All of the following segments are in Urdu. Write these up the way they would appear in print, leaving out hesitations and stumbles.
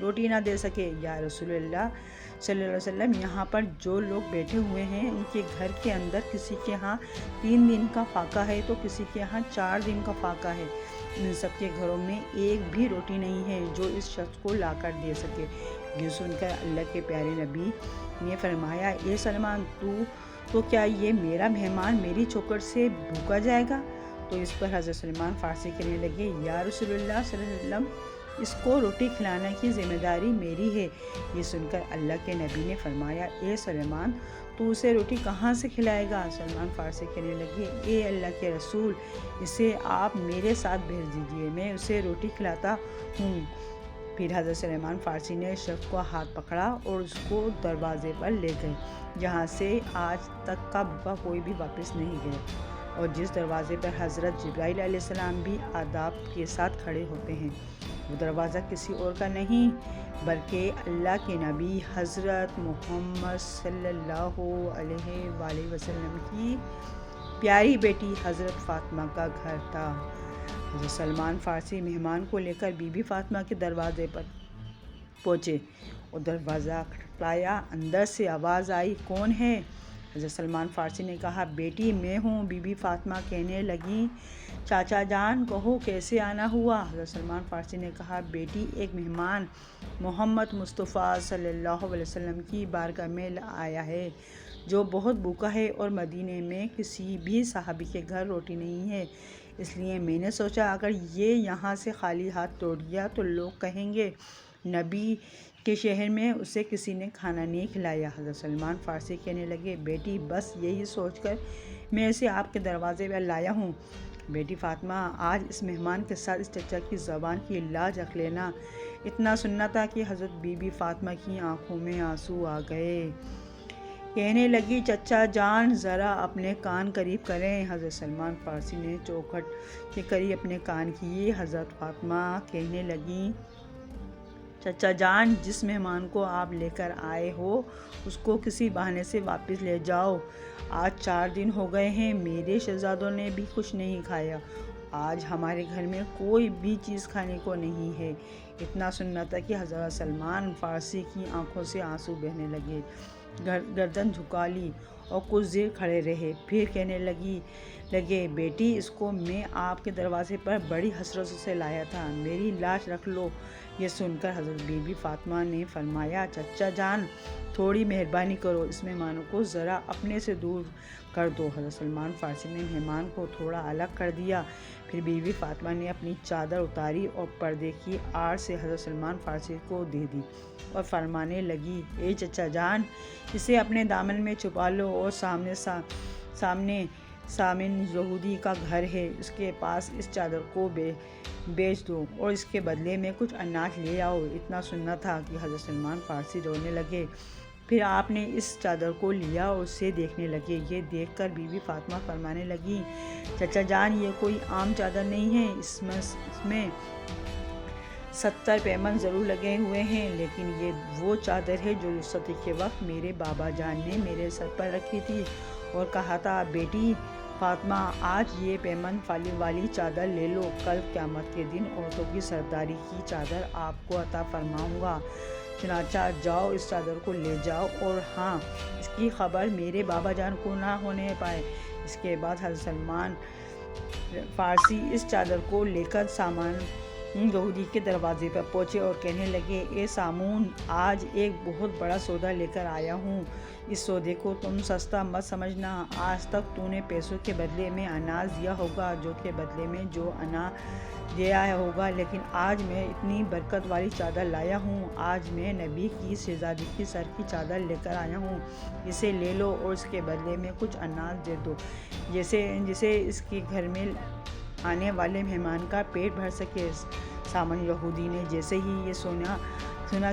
روٹی نہ دے سکے؟ یا رسول اللہ صلی اللہ علیہ وسلم، یہاں پر جو لوگ بیٹھے ہوئے ہیں ان کے گھر کے اندر کسی کے ہاں 3 دن کا فاقہ ہے تو کسی کے ہاں 4 دن کا فاقہ ہے، ان سب کے گھروں میں ایک بھی روٹی نہیں ہے جو اس شخص کو لا کر دے سکے۔ یہ سن کر اللہ کے پیارے نبی نے فرمایا، اے سلمان، تو کیا یہ میرا مہمان میری چوکھٹ سے بھوکا جائے گا؟ تو اس پر حضرت سلمان فارسی کہنے لگے، یا رسول اللہ صلی اللہ علیہ وسلم، اس کو روٹی کھلانے کی ذمہ داری میری ہے۔ یہ سن کر اللہ کے نبی نے فرمایا، اے سلمان، تو اسے روٹی کہاں سے کھلائے گا؟ سلمان فارسی کہنے لگے، اے اللہ کے رسول، اسے آپ میرے ساتھ بھیج دیجئے، میں اسے روٹی کھلاتا ہوں۔ پھر حضرت سلمان فارسی نے شخص کو ہاتھ پکڑا اور اس کو دروازے پر لے گئے، جہاں سے آج تک کا بھوکا کوئی بھی واپس نہیں گیا، اور جس دروازے پر حضرت جبرائیل علیہ السلام بھی آداب کے ساتھ کھڑے ہوتے ہیں۔ وہ دروازہ کسی اور کا نہیں بلکہ اللہ کے نبی حضرت محمد صلی اللہ علیہ وآلہ وسلم کی پیاری بیٹی حضرت فاطمہ کا گھر تھا۔ حضرت سلمان فارسی مہمان کو لے کر بی بی فاطمہ کے دروازے پر پہنچے اور دروازہ کھٹکھٹایا۔ اندر سے آواز آئی، کون ہے؟ حضرت سلمان فارسی نے کہا، بیٹی میں ہوں۔ بی بی فاطمہ کہنے لگیں، چاچا جان، کہو کیسے آنا ہوا؟ حضرت سلمان فارسی نے کہا، بیٹی، ایک مہمان محمد مصطفیٰ صلی اللہ علیہ وسلم کی بارگاہ میں آیا ہے جو بہت بھوکا ہے، اور مدینے میں کسی بھی صحابی کے گھر روٹی نہیں ہے، اس لیے میں نے سوچا اگر یہ یہاں سے خالی ہاتھ لوٹ گیا تو لوگ کہیں گے نبی کے شہر میں اسے کسی نے کھانا نہیں کھلایا۔ حضرت سلمان فارسی کہنے لگے، بیٹی، بس یہی سوچ کر میں اسے آپ کے دروازے پر لایا ہوں۔ بیٹی فاطمہ، آج اس مہمان کے ساتھ اس چچا کی زبان کی لاج رکھ لینا۔ اتنا سننا تھا کہ حضرت بی بی فاطمہ کی آنکھوں میں آنسو آ گئے۔ کہنے لگی، چچا جان، ذرا اپنے کان قریب کریں۔ حضرت سلمان فارسی نے چوکھٹ کے قریب اپنے کان کیے۔ حضرت فاطمہ کہنے لگیں، چچا جان، جس مہمان کو آپ لے کر آئے ہو اس کو کسی بہانے سے واپس لے جاؤ۔ آج 4 دن ہو گئے ہیں، میرے شہزادوں نے بھی کچھ نہیں کھایا، آج ہمارے گھر میں کوئی بھی چیز کھانے کو نہیں ہے۔ اتنا سننا تھا کہ حضرت سلمان فارسی کی آنکھوں سے آنسو بہنے لگے، گردن جھکا لی اور کچھ دیر کھڑے رہے، پھر کہنے لگے، بیٹی، اس کو میں آپ کے دروازے پر بڑی حسرت سے لایا تھا، میری لاش رکھ لو۔ یہ سن کر حضرت بی بی فاطمہ نے فرمایا، چچا جان، تھوڑی مہربانی کرو، اس مہمان کو ذرا اپنے سے دور کر دو۔ حضرت سلمان فارسی نے مہمان کو تھوڑا الگ کر دیا، پھر بی بی فاطمہ نے اپنی چادر اتاری اور پردے کی آڑ سے حضرت سلمان فارسی کو دے دی اور فرمانے لگی، اے چچا جان، اسے اپنے دامن میں چھپا لو اور سامنے یہودی کا گھر ہے، اس کے پاس اس چادر کو بیچ دو اور اس کے بدلے میں کچھ اناج لے آؤ۔ اتنا سننا تھا کہ حضرت سلمان فارسی رونے لگے، پھر آپ نے اس چادر کو لیا اور اسے دیکھنے لگے۔ یہ دیکھ کر بی بی فاطمہ فرمانے لگی، چچا جان، یہ کوئی عام چادر نہیں ہے، اس میں 70 پیمند ضرور لگے ہوئے ہیں، لیکن یہ وہ چادر ہے جو رخصتی کے وقت میرے بابا جان نے میرے سر پر رکھی تھی اور کہا تھا، بیٹی فاطمہ، آج یہ پیمند والی چادر لے لو، کل قیامت کے دن عورتوں کی سرداری کی چادر آپ کو عطا فرماؤں گا، چنانچہ جاؤ اس چادر کو لے جاؤ، اور ہاں، اس کی خبر میرے بابا جان کو نہ ہونے پائے۔ اس کے بعد حضرت سلمان فارسی اس چادر کو لے کر سامان یہودی کے دروازے پر پہنچے اور کہنے لگے، اے سامون، آج ایک بہت بڑا سودا لے کر آیا ہوں، اس سودے کو تم سستا مت سمجھنا۔ آج تک تو نے پیسوں کے بدلے میں اناج دیا ہوگا، جو کے بدلے میں جو اناج دیا ہوگا، لیکن آج میں اتنی برکت والی چادر لایا ہوں، آج میں نبی کی شہزادی کی سر کی چادر لے کر آیا ہوں، اسے لے لو اور اس کے بدلے میں کچھ اناج دے دو، جسے اس کے گھر میں آنے والے مہمان کا پیٹ بھر سکے۔ سامن یہودی نے جیسے ہی یہ سنا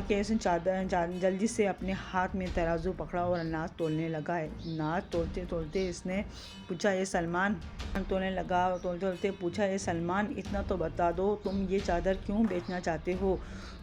کہ اس نے جلدی سے اپنے ہاتھ میں ترازو پکڑا اور اناج تولنے لگا۔ اناج تولتے اس نے پوچھا، اے سلمان، اتنا تو بتا دو، تم یہ چادر کیوں بیچنا چاہتے ہو؟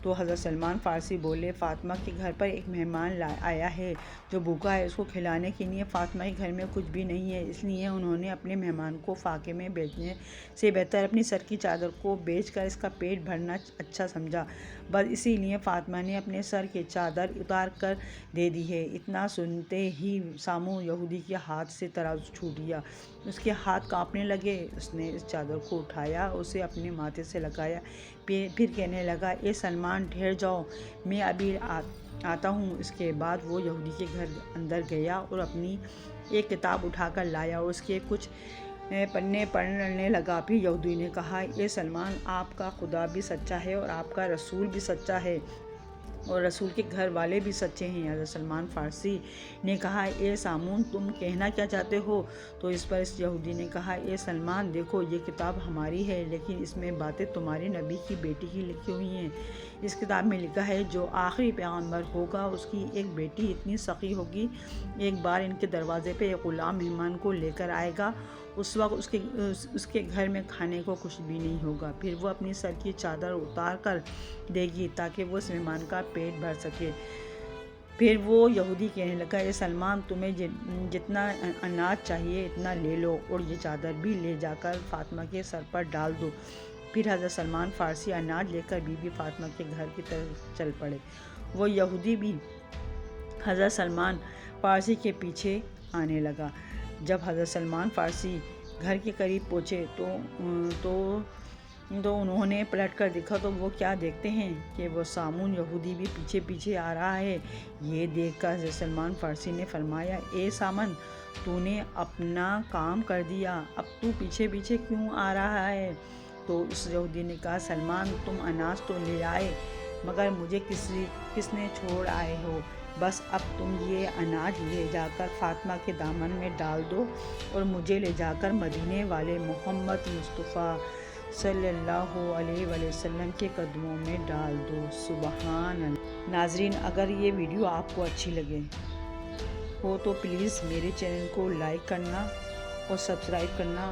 تو حضرت سلمان فارسی بولے، فاطمہ کے گھر پر ایک مہمان آیا ہے جو بھوکا ہے، اس کو کھلانے کے لیے فاطمہ کے گھر میں کچھ بھی نہیں ہے، اس لیے انہوں نے اپنے مہمان کو فاقے میں بیچنے سے بہتر اپنی سر کی چادر کو بیچ کر اس کا پیٹ بھرنا اچھا سمجھا، بس اسی لیے فاطمہ نے اپنے سر کی چادر اتار کر دے دی ہے۔ اتنا سنتے ہی سامو یہودی کے ہاتھ سے ترازو چھوٹ گیا، اس کے ہاتھ کانپنے لگے۔ اس نے اس چادر کو اٹھایا، اسے اپنے ماتھے سے لگایا، پھر کہنے لگا، اے سلمان ٹھہر جاؤ، میں ابھی آتا ہوں۔ اس کے بعد وہ یہودی کے گھر اندر گیا اور اپنی ایک کتاب اٹھا کر لایا اور اس کے کچھ پنے پڑھنے لگا۔ پھر یہودی نے کہا، اے سلمان، آپ کا خدا بھی سچا ہے اور آپ کا رسول بھی سچا ہے اور رسول کے گھر والے بھی سچے ہیں۔ حضرت سلمان فارسی نے کہا، اے سامون، تم کہنا کیا چاہتے ہو؟ تو اس پر اس یہودی نے کہا، اے سلمان، دیکھو یہ کتاب ہماری ہے، لیکن اس میں باتیں تمہارے نبی کی بیٹی کی لکھی ہوئی ہیں۔ اس کتاب میں لکھا ہے، جو آخری پیغمبر ہوگا اس کی ایک بیٹی اتنی سخی ہوگی، ایک بار ان کے دروازے پہ ایک غلام مہمان کو لے کر آئے گا، اس وقت اس کے گھر میں کھانے کو کچھ بھی نہیں ہوگا، پھر وہ اپنی سر کی چادر اتار کر دے گی تاکہ وہ اس مہمان کا پیٹ بھر سکے۔ پھر وہ یہودی کہنے لگا، اے سلمان، تمہیں جتنا اناج چاہیے اتنا لے لو اور یہ چادر بھی لے جا کر فاطمہ کے سر پر ڈال دو۔ پھر حضرت سلمان فارسی اناج لے کر بی بی فاطمہ کے گھر کی طرف چل پڑے۔ وہ یہودی بھی حضرت سلمان فارسی کے پیچھے آنے لگا۔ جب حضرت سلمان فارسی گھر کے قریب پہنچے تو انہوں نے پلٹ کر دیکھا تو وہ کیا دیکھتے ہیں کہ وہ سامون یہودی بھی پیچھے پیچھے آ رہا ہے۔ یہ دیکھ کر حضرت سلمان فارسی نے فرمایا، اے سامن، تو نے اپنا کام کر دیا، اب تو پیچھے پیچھے کیوں آ رہا ہے؟ تو اس یہودی نے کہا، سلمان، تم اناج تو لے آئے، مگر مجھے کس نے چھوڑ آئے ہو؟ بس اب تم یہ اناج لے جا کر فاطمہ کے دامن میں ڈال دو اور مجھے لے جا کر مدینے والے محمد مصطفیٰ صلی اللہ علیہ وآلہ وسلم کے قدموں میں ڈال دو۔ سبحان اللہ۔ ناظرین، اگر یہ ویڈیو آپ کو اچھی لگے ہو تو پلیز میرے چینل کو لائک کرنا اور سبسکرائب کرنا